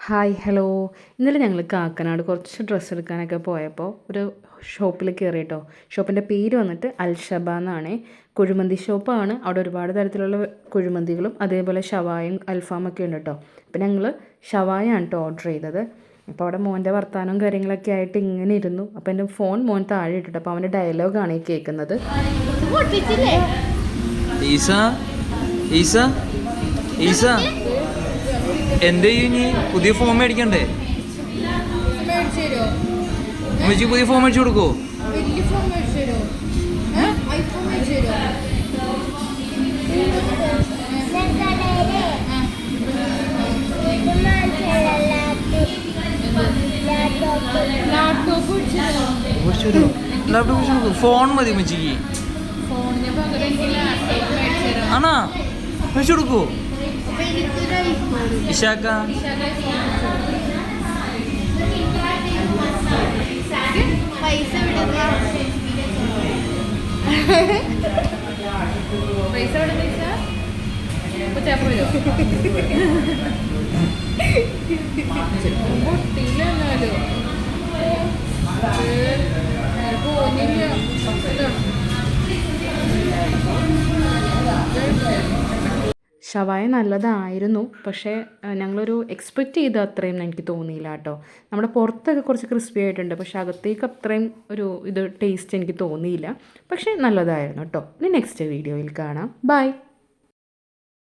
Hi hello. ഇന്നലെ ഞങ്ങൾ കാക്കനാട് കുറച്ച് ഡ്രസ്സ് എടുക്കാനൊക്കെ പോയപ്പോൾ ഒരു ഷോപ്പിൽ കയറി കേട്ടോ. ഷോപ്പിൻ്റെ പേര് വന്നിട്ട് അൽഷബ എന്നാണ്. കുഴിമന്തി ഷോപ്പാണ്. അവിടെ ഒരുപാട് തരത്തിലുള്ള കുഴിമന്തികളും അതേപോലെ ഷവായും അൽഫാമൊക്കെ ഉണ്ട് കേട്ടോ. അപ്പോൾ ഞങ്ങൾ ഷവായാണ് കേട്ടോ ഓർഡർ ചെയ്തത്. അപ്പോൾ അവിടെ മോൻ്റെ വർത്താനവും കാര്യങ്ങളൊക്കെ ആയിട്ട് ഇങ്ങനെ ഇരുന്നു. അപ്പോൾ എൻ്റെ ഫോൺ മോൻ താഴെ ഇട്ടിട്ട് അപ്പോൾ അവൻ്റെ ഡയലോഗാണ് ഈ കേൾക്കുന്നത്. ഈസ ഈസ ഈസ എൻ്റെ ഇനി പുതിയ ഫോൺ മേടിക്കണ്ടേ? അമ്മച്ചി പുതിയ ഫോൺ മേടിച്ചു കൊടുക്കോ? ലാപ്ടോപ്പ് ഫോൺ മതി അമ്മച്ചിക്ക്. ആണാ മേടിച്ചു കൊടുക്കോ? ഇഷാക്ക ഷവായ നല്ലതായിരുന്നു, പക്ഷേ ഞങ്ങളൊരു എക്സ്പെക്റ്റ് ചെയ്ത അത്രയും എനിക്ക് തോന്നിയില്ല കേട്ടോ. നമ്മുടെ പുറത്തൊക്കെ കുറച്ച് ക്രിസ്പി ആയിട്ടുണ്ട്, പക്ഷേ അകത്തേക്ക് അത്രയും ടേസ്റ്റ് എനിക്ക് തോന്നിയില്ല. പക്ഷേ നല്ലതായിരുന്നു കേട്ടോ. ഇനി നെക്സ്റ്റ് വീഡിയോയിൽ കാണാം. ബൈ.